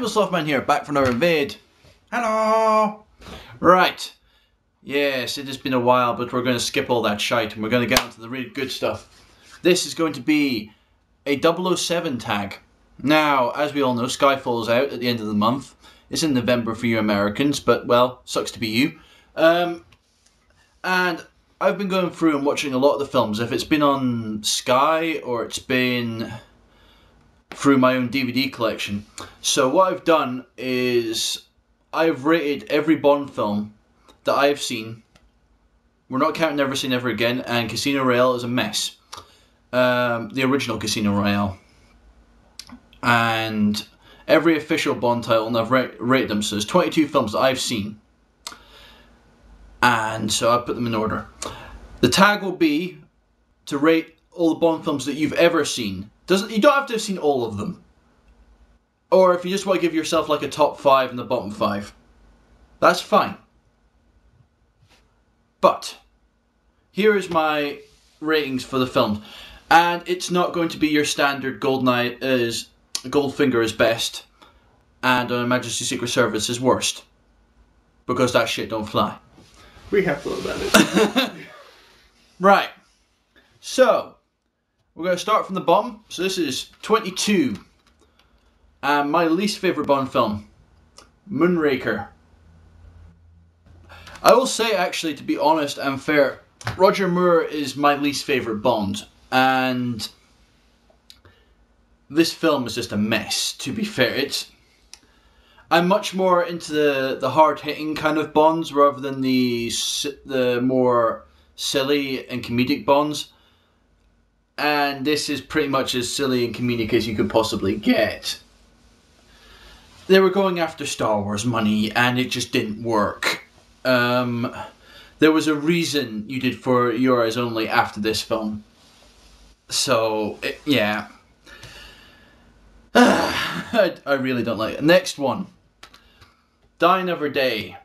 evilslothman here, back for another vid. Hello! Right. Yes, it has been a while, but we're going to skip all that shite and we're going to get on to the really good stuff. This is going to be a 007 tag. Now, as we all know, Skyfall's out at the end of the month. It's in November for you Americans, but, well, sucks to be you. And I've been going through and watching a lot of the films. If it's been on Sky or it's been through my own DVD collection. So what I've done is I've rated every Bond film that I've seen. We're not counting Never Say Never Again, and Casino Royale is a mess. The original Casino Royale. And every official Bond title, and I've rated them. So there's 22 films that I've seen. And so I put them in order. The tag will be to rate all the Bond films that you've ever seen. You don't have to have seen all of them. Or if you just want to give yourself like a top 5 and the bottom 5. That's fine. But here is my ratings for the films. And it's not going to be your standard Goldfinger is best and Her Majesty's Secret Service is worst. Because that shit don't fly. We have thought about it. Right. So, we're going to start from the bottom. So this is 22. And my least favourite Bond film. Moonraker. I will say, actually, to be honest and fair, Roger Moore is my least favourite Bond. And this film is just a mess, to be fair. I'm much more into the hard-hitting kind of Bonds rather than the more silly and comedic Bonds. And this is pretty much as silly and comedic as you could possibly get. They were going after Star Wars money and it just didn't work. There was a reason you did For Your Eyes Only after this film. So, yeah. I really don't like it. Next one. Die Another Day.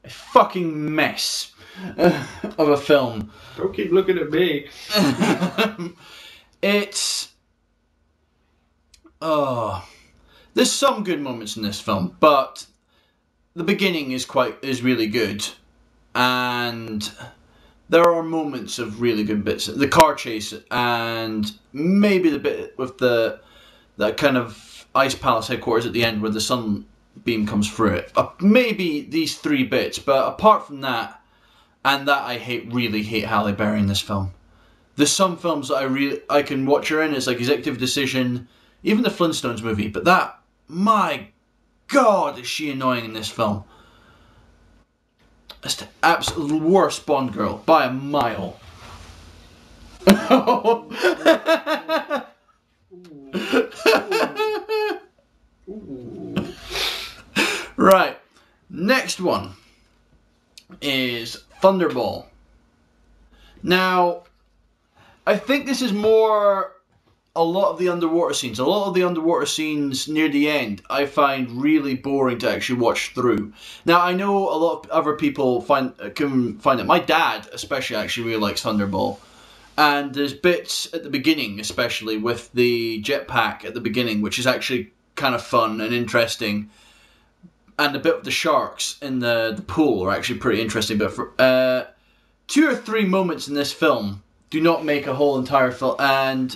A fucking mess of a film. Don't keep looking at me. There's some good moments in this film, but the beginning is really good, and there are moments of really good bits. The car chase and maybe the bit with that kind of Ice Palace headquarters at the end where the sunbeam comes through it. Maybe these 3 bits, but apart from that, and that I really hate Halle Berry in this film. There's some films that I can watch her in, it's like Executive Decision, even the Flintstones movie, but that, my God, is she annoying in this film. It's the absolute worst Bond girl, by a mile. Right, next one is Thunderball. Now, I think this is more a lot of the underwater scenes. A lot of the underwater scenes near the end I find really boring to actually watch through. Now, I know a lot of other people can find it. My dad especially actually really likes Thunderball. And there's bits at the beginning, especially with the jetpack at the beginning, which is actually kind of fun and interesting. And the bit with the sharks in the pool are actually pretty interesting. But for 2 or 3 moments in this film do not make a whole entire film. And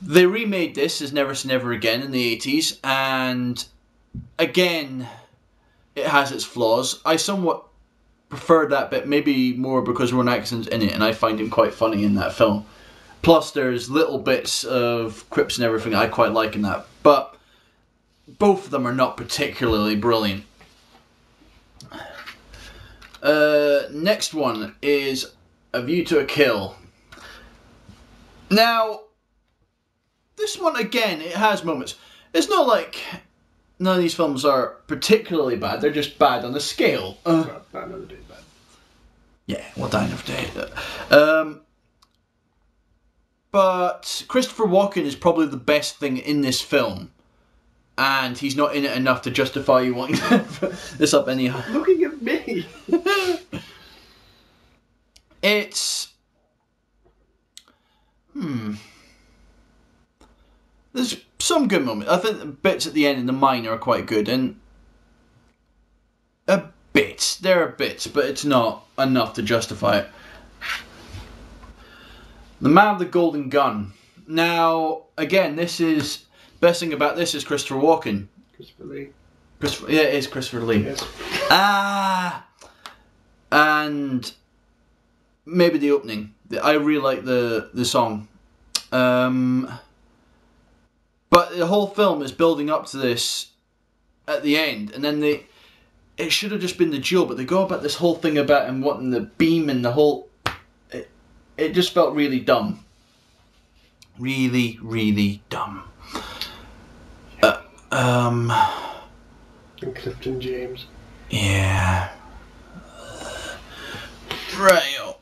they remade this as Never Say Never Again in the 80s. And again, it has its flaws. I somewhat prefer that bit, maybe more because Rowan Atkinson's in it. And I find him quite funny in that film. Plus, there's little bits of quips and everything I quite like in that. But both of them are not particularly brilliant. Next one is A View to a Kill. Now, this one again, it has moments. It's not like none of these films are particularly bad. They're just bad on a scale. Die Another Day is bad. Yeah, well, Die Another Day. But Christopher Walken is probably the best thing in this film. And he's not in it enough to justify you wanting to put this up anyhow. Looking at me! There's some good moments. I think the bits at the end in the mine are quite good, and there are bits, but it's not enough to justify it. The Man with the Golden Gun. Now, again, best thing about this is Christopher Walken. Christopher Lee. Yeah, it is Christopher Lee. Yes. And maybe the opening. I really like the song. But the whole film is building up to this at the end, and then it should have just been the duel, but they go about this whole thing about him wanting the beam and the whole... It just felt really dumb. Really, really dumb. And Clifton James. Yeah. Right.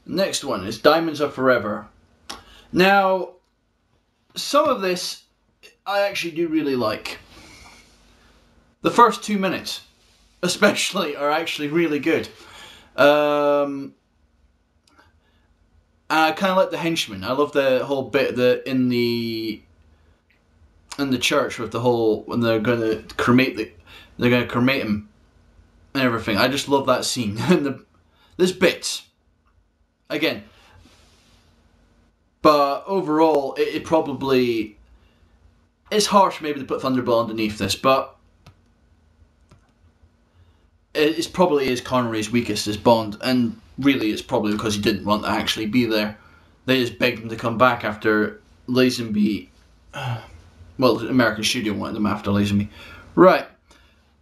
Next one is Diamonds Are Forever. Now, some of this I actually do really like. The first 2 minutes, especially, are actually really good. And I kind of like the henchman. I love the whole bit in the church with the whole when they're going to cremate him and everything. I just love that scene. And there's bits again, but overall it probably it's harsh maybe to put Thunderball underneath this, but it probably is Connery's weakest as Bond, and really it's probably because he didn't want to actually be there. They just begged him to come back after Lazenby. Well, the American studio wanted him after Lazenby. Right.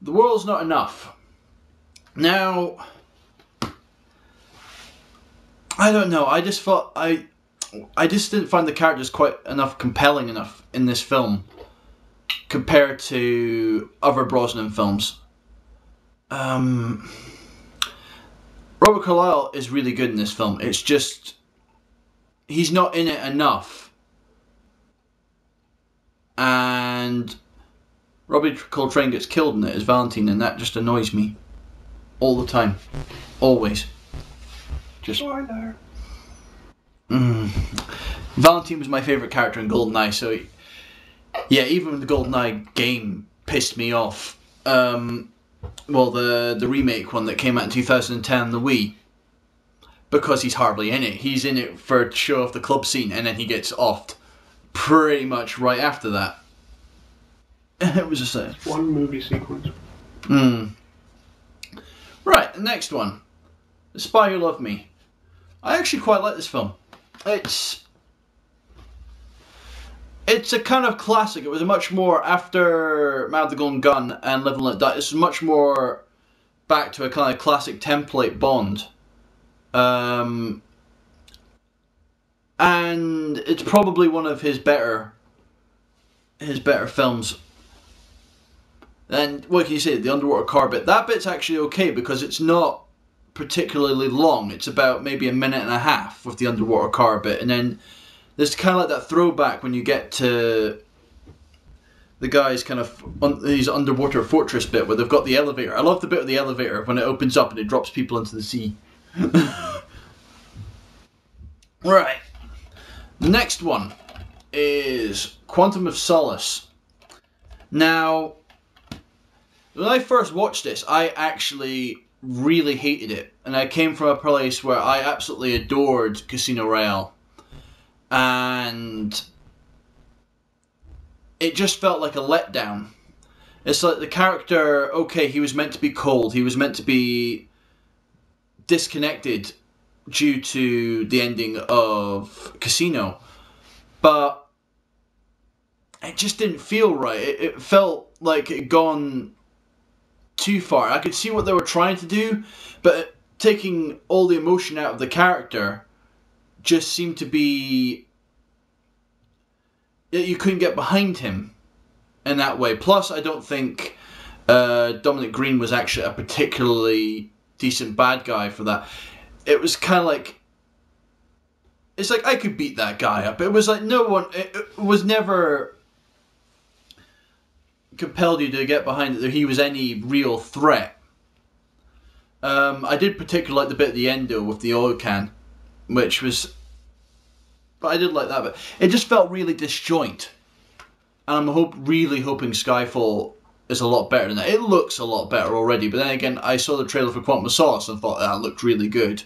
The World's Not Enough. Now, I don't know. I just thought I just didn't find the characters quite compelling enough in this film compared to other Brosnan films. Robert Carlyle is really good in this film. It's just he's not in it enough, and Robbie Coltrane gets killed in it as Valentine, and that just annoys me all the time, always. Just spoiler. Valentine was my favourite character in GoldenEye, so yeah, even the GoldenEye game pissed me off. Well, the remake one that came out in 2010, the Wii, because he's hardly in it. He's in it to show off the club scene, and then he gets offed pretty much right after that. It was just one movie sequence. Right, the next one, The Spy Who Loved Me. I actually quite like this film. It's a kind of classic. It was a much more, after Man with the Golden Gun and Live and Let Die, it's much more back to a kind of classic template Bond. And it's probably one of his better films. And what can you say, the underwater car bit? That bit's actually okay because it's not particularly long. It's about maybe a minute and a half with the underwater car bit, and then there's kind of like that throwback when you get to the guy's kind of his underwater fortress bit where they've got the elevator. I love the bit of the elevator when it opens up and it drops people into the sea. Right. The next one is Quantum of Solace. Now, when I first watched this, I actually really hated it. And I came from a place where I absolutely adored Casino Royale. And it just felt like a letdown. It's like the character, okay, he was meant to be cold, he was meant to be disconnected due to the ending of Casino, but it just didn't feel right. It felt like it had gone too far. I could see what they were trying to do, but taking all the emotion out of the character just seemed to be... You couldn't get behind him in that way. Plus, I don't think Dominic Green was actually a particularly decent bad guy for that. It was kind of like... It's like, I could beat that guy up. It was like no one... It was never compelled you to get behind it that he was any real threat. I did particularly like the bit at the end, though, with the oil can, which was... But I did like that bit. It just felt really disjoint. And I'm really hoping Skyfall is a lot better than that. It looks a lot better already, but then again, I saw the trailer for Quantum of Solace and thought that looked really good.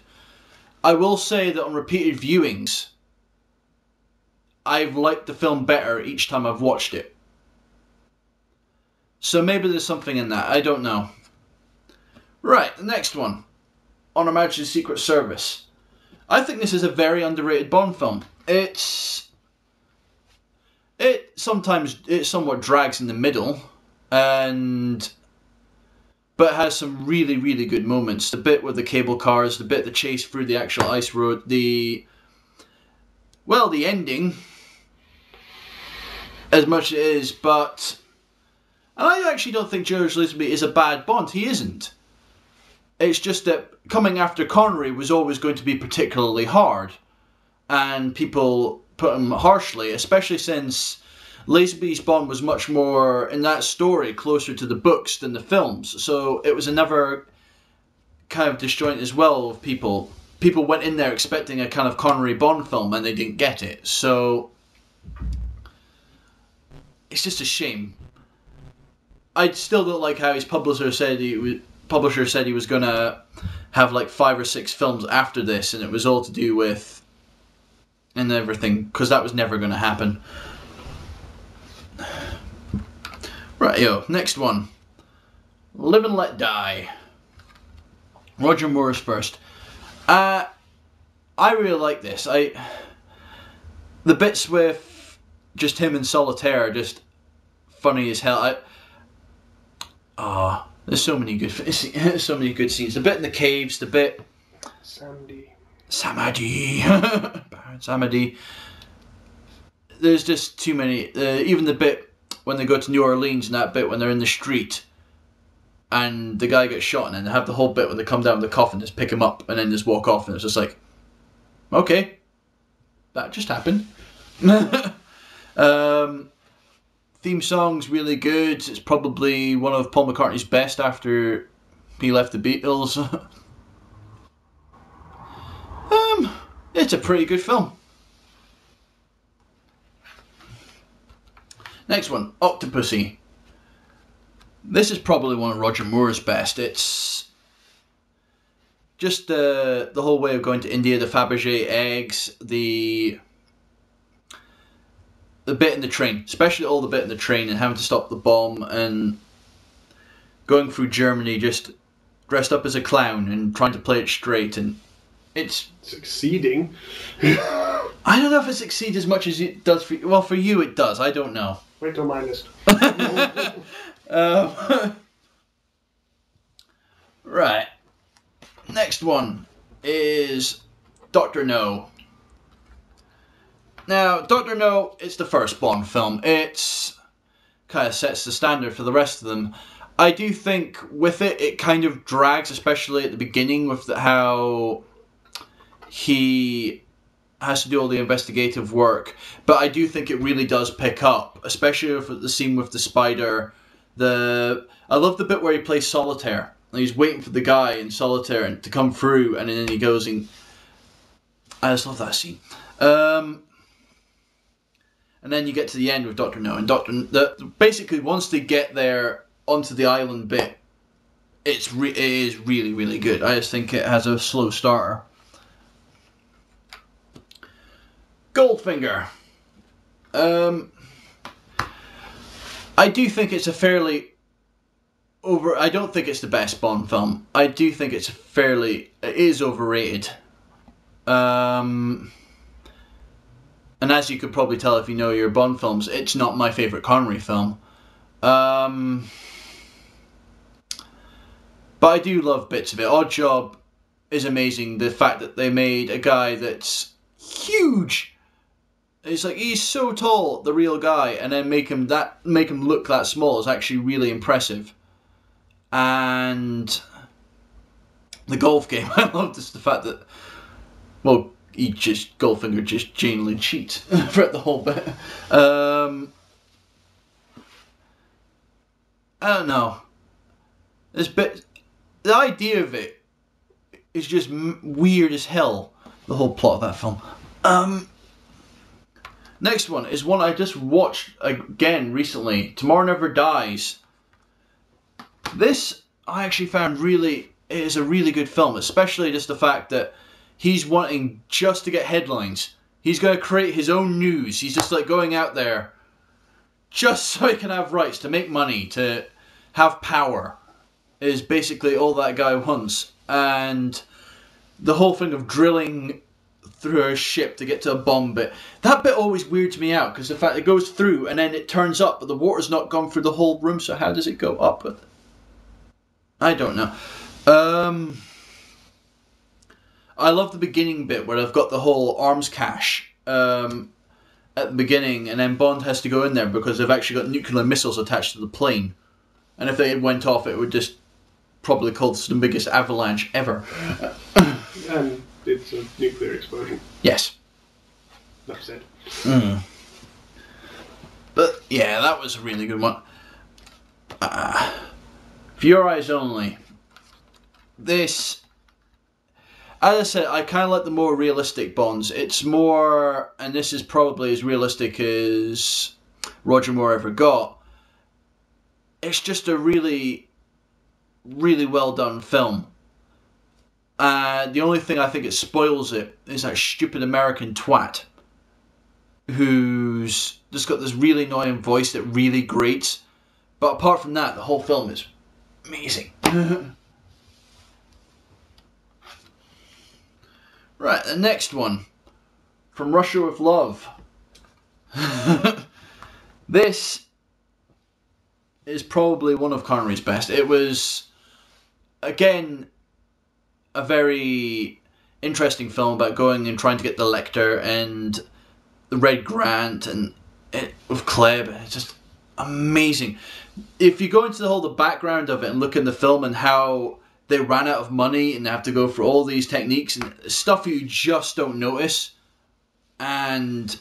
I will say that on repeated viewings, I've liked the film better each time I've watched it. So maybe there's something in that, I don't know. Right, the next one. On Her Majesty's Secret Service. I think this is a very underrated Bond film. It somewhat drags in the middle, but it has some really, really good moments. The bit with the cable cars, the bit the chase through the actual ice road, the ending, as much as it is, but... And I actually don't think George Lazenby is a bad Bond. He isn't. It's just that coming after Connery was always going to be particularly hard. And people put him harshly, especially since Lazenby's Bond was much more, in that story, closer to the books than the films. So it was another kind of disjoint as well of people. People went in there expecting a kind of Connery Bond film and they didn't get it. So it's just a shame. I still don't like how his publisher said he was going to have like 5 or 6 films after this, and it was all to do with and everything, because that was never going to happen. Right, next one. Live and Let Die. Roger Moore's first. I really like this. The bits with just him in solitaire are just funny as hell. There's so many good scenes. The bit in the caves, the bit... Samadi. There's just too many. Even the bit when they go to New Orleans and that bit when they're in the street and the guy gets shot, and then they have the whole bit when they come down with the coffin, just pick him up and then just walk off, and it's just like, okay, that just happened. Theme song's really good. It's probably one of Paul McCartney's best after he left the Beatles. It's a pretty good film. Next one, Octopussy. This is probably one of Roger Moore's best. It's just the whole way of going to India, the Fabergé eggs, the bit in the train, especially all the bit in the train and having to stop the bomb and going through Germany just dressed up as a clown and trying to play it straight, and it's succeeding. I don't know if it succeeds as much as it does for you. Well, for you it does. I don't know. Wait till my list. Right. Next one is Dr. No. Now, Dr. No, it's the first Bond film. It's kind of sets the standard for the rest of them. I do think with it kind of drags, especially at the beginning with how he has to do all the investigative work. But I do think it really does pick up, especially with the scene with the spider. I love the bit where he plays solitaire. He's waiting for the guy in solitaire to come through, and then he goes and... I just love that scene. And then you get to the end with Dr. No, and basically once they get there onto the island bit, it is really, really good. I just think it has a slow starter. Goldfinger. I do think it's a fairly I don't think it's the best Bond film. I do think it is overrated. And as you could probably tell if you know your Bond films, it's not my favourite Connery film. But I do love bits of it. Odd Job is amazing. The fact that they made a guy that's huge. It's like, he's so tall, the real guy, and then make him look that small is actually really impressive. And the golf game, I love just the fact that, well, Goldfinger just genuinely cheats throughout the whole bit. I don't know. The idea of it is just weird as hell, the whole plot of that film. Next one is one I just watched again recently. Tomorrow Never Dies. This I actually found is a really good film, especially just the fact that he's wanting just to get headlines. He's going to create his own news. He's just like going out there just so he can have rights, to make money, to have power, is basically all that guy wants. And the whole thing of drilling through a ship to get to a bomb bit, that bit always weirds me out, because the fact it goes through and then it turns up, but the water's not gone through the whole room, so how does it go up? I don't know. I love the beginning bit where they've got the whole arms cache at the beginning, and then Bond has to go in there because they've actually got nuclear missiles attached to the plane. And if they went off, it would just probably cause the biggest avalanche ever. And it's a nuclear explosion. Yes. Enough said. But yeah, that was a really good one. For Your Eyes Only. This, as I said, I kind of like the more realistic Bonds. It's more, and this is probably as realistic as Roger Moore ever got. It's just a really, really well done film. The only thing I think it spoils it is that stupid American twat who's just got this really annoying voice that really grates. But apart from that, the whole film is amazing. Right, the next one. From Russia with Love. This is probably one of Connery's best. It was, again, a very interesting film about going and trying to get the Lecter and the Red Grant and with Klebb. It's just amazing. If you go into the background of it and look in the film and how they ran out of money and they have to go for all these techniques and stuff you just don't notice, and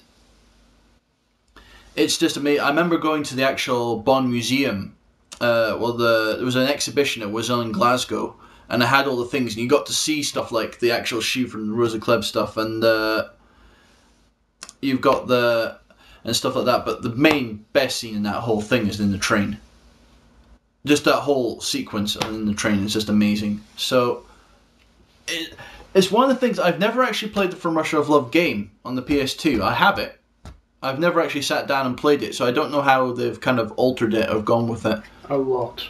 it's just amazing. I remember going to the actual Bond Museum. There was an exhibition that was on in Glasgow, and I had all the things, and you got to see stuff like the actual shoe from the Rosa Klebb stuff, and you've got and stuff like that. But the main best scene in that whole thing is in the train. Just that whole sequence in the train is just amazing. So it's one of the things. I've never actually played the From Russia with Love game on the PS2. I have it. I've never actually sat down and played it, so I don't know how they've kind of altered it or gone with it. A lot.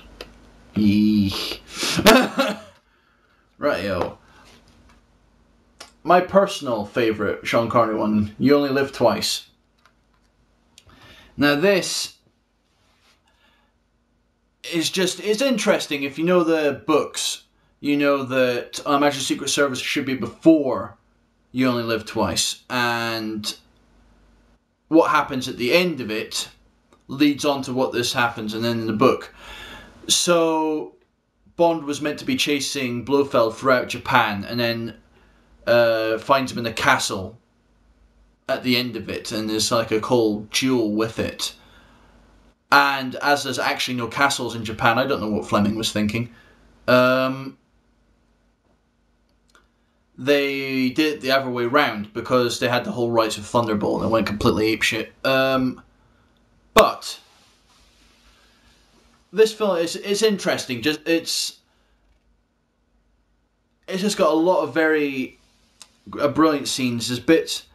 Eeeh. Right-yo. My personal favourite Sean Connery one, You Only Live Twice. Now this is it's interesting. If you know the books, you know that Majesty's Secret Service should be before You Only Live Twice, and what happens at the end of it leads on to what this happens, and then in the book. So Bond was meant to be chasing Blofeld throughout Japan, and then finds him in a castle at the end of it, and there's like a cold duel with it. And as there's actually no castles in Japan, I don't know what Fleming was thinking. They did it the other way round because they had the whole rights of Thunderball and went completely apeshit. But this film is interesting. It's just got a lot of very brilliant scenes. There's bits.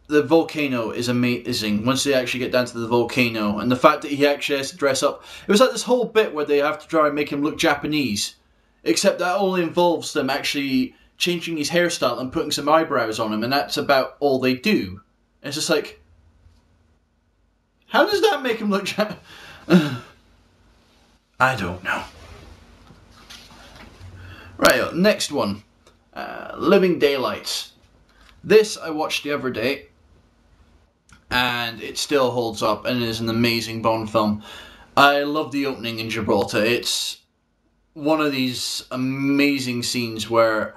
The volcano is amazing once they actually get down to the volcano, and the fact that he actually has to dress up. It was like this whole bit where they have to try and make him look Japanese, except that only involves them actually changing his hairstyle and putting some eyebrows on him, and that's about all they do. And it's just like, how does that make him look Japanese? I don't know. Right, next one. Living Daylights. This I watched the other day, and it still holds up, and it is an amazing Bond film. I love the opening in Gibraltar. It's one of these amazing scenes where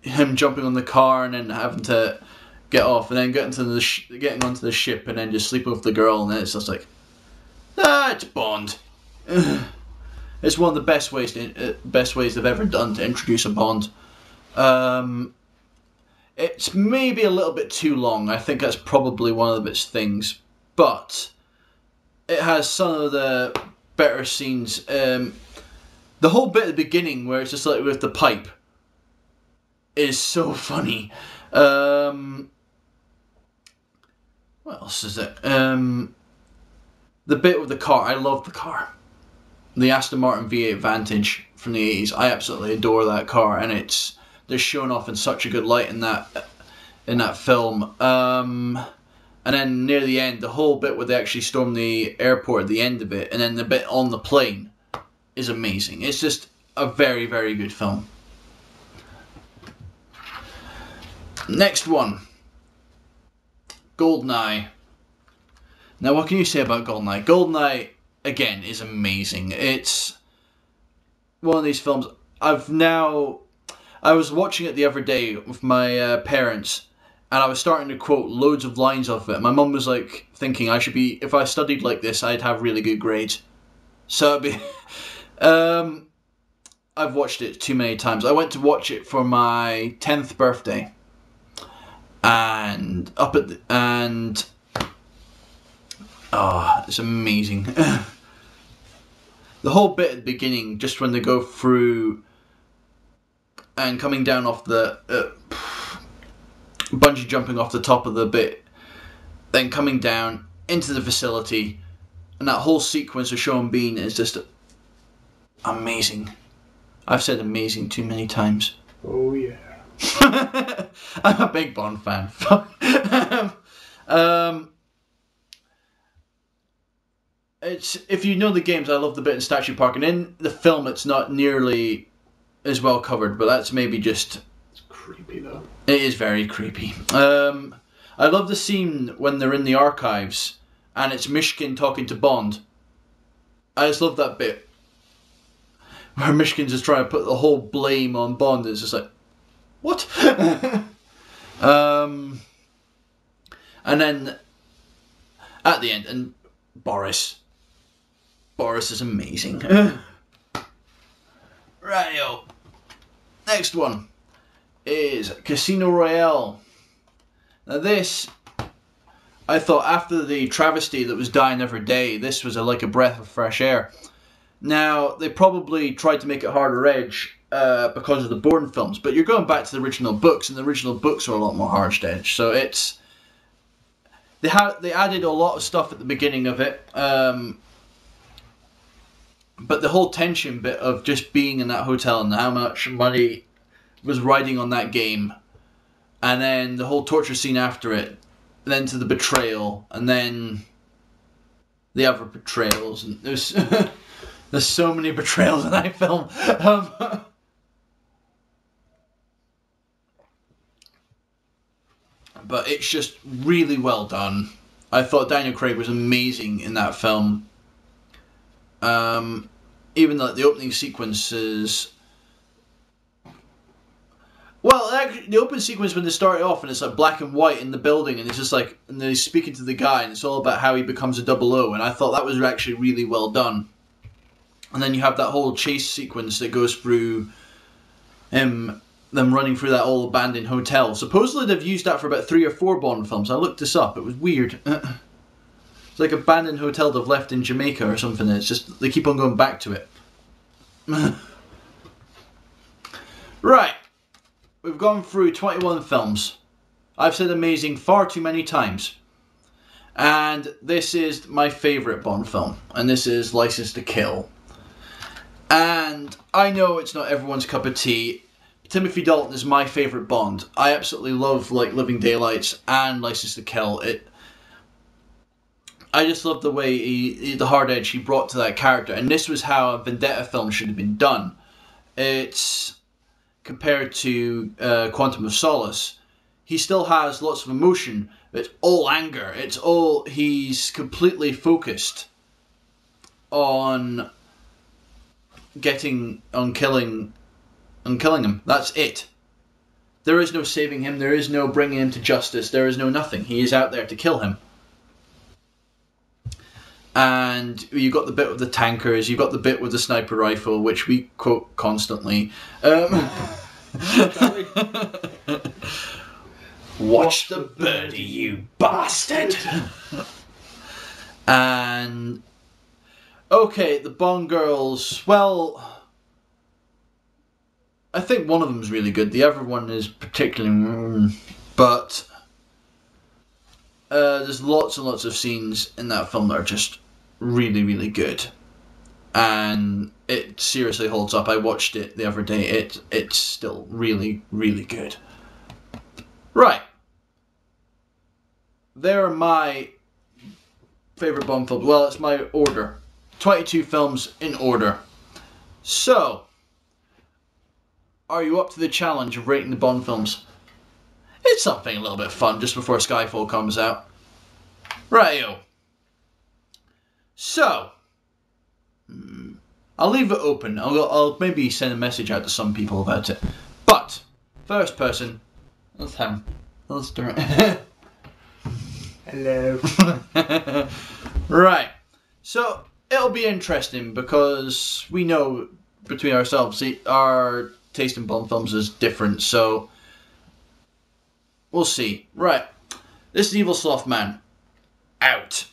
him jumping on the car and then having to get off, and then getting onto the ship, and then just sleeping with the girl, and then it's just like, it's Bond. It's one of the best ways they've ever done to introduce a Bond. It's maybe a little bit too long. I think that's probably one of its things. But it has some of the better scenes. The whole bit at the beginning where it's just like with the pipe is so funny. What else is it? The bit with the car. I love the car. The Aston Martin V8 Vantage from the 80s. I absolutely adore that car, and they're shown off in such a good light in that film. And then near the end, the whole bit where they actually storm the airport at the end of it, and then the bit on the plane is amazing. It's just a very, very good film. Next one. GoldenEye. Now, what can you say about GoldenEye? GoldenEye, again, is amazing. It's one of these films. I was watching it the other day with my parents, and I was starting to quote loads of lines off it. My mum was like thinking if I studied like this, I'd have really good grades. So it'd be, I've watched it too many times. I went to watch it for my 10th birthday, and it's amazing. The whole bit at the beginning, just when they go through and coming down off the bungee jumping off the top of the bit, then coming down into the facility, and that whole sequence of Sean Bean is just amazing. I've said amazing too many times. Oh yeah. I'm a big Bond fan. It's, if you know the games, I love the bit in Statue Park, and in the film it's not nearly as well covered, but that's maybe just... It's creepy though. It is very creepy. I love the scene when they're in the archives and it's Mishkin talking to Bond. I just love that bit where Mishkin's just trying to put the whole blame on Bond. It's just like, what? And then at the end, and Boris is amazing. Rightio. Next one is Casino Royale. Now this, I thought after the travesty that was Die Another Day, this was like a breath of fresh air. Now, they probably tried to make it harder edge because of the Bourne films, but you're going back to the original books, and the original books are a lot more harsh edge. So it's... They added a lot of stuff at the beginning of it, but the whole tension bit of just being in that hotel and how much money was riding on that game, and then the whole torture scene after it, then to the betrayal, and then the other betrayals, and there's there's so many betrayals in that film. But it's just really well done. I thought Daniel Craig was amazing in that film. Even like the opening sequences. Well, actually, the opening sequence when they start off and it's like black and white in the building, and it's just like, and they're speaking to the guy, and it's all about how he becomes a 00, and I thought that was actually really well done. And then you have that whole chase sequence that goes through them running through that old abandoned hotel. Supposedly they've used that for about 3 or 4 Bond films. I looked this up. It was weird. It's like an abandoned hotel they've left in Jamaica or something. It's just, they keep on going back to it. Right. We've gone through 21 films. I've said amazing far too many times. And this is my favourite Bond film. And this is License to Kill. And I know it's not everyone's cup of tea. Timothy Dalton is my favourite Bond. I absolutely love like Living Daylights and License to Kill. I just love the way the hard edge he brought to that character, and this was how a Vendetta film should have been done. It's compared to Quantum of Solace. He still has lots of emotion. It's all anger. He's completely focused on killing him. That's it. There is no saving him. There is no bringing him to justice. There is no nothing. He is out there to kill him. And you've got the bit with the tankers. You've got the bit with the sniper rifle, which we quote constantly. Watch the birdie, you bastard! And okay, the Bond girls. Well, I think one of them's really good. The other one is particularly, but there's lots and lots of scenes in that film that are just really, really good, and it seriously holds up. I watched it the other day. It's still really, really good. Right, there are my favorite Bond films. Well, it's my order. 22 films in order. So, are you up to the challenge of rating the Bond films? It's something a little bit fun just before Skyfall comes out. Right-o. So, I'll leave it open. I'll maybe send a message out to some people about it. But, first person, let's do it. Hello. Right. So, it'll be interesting because we know between ourselves our taste in Bond films is different, so we'll see. Right. This is Evil Slothman. Out.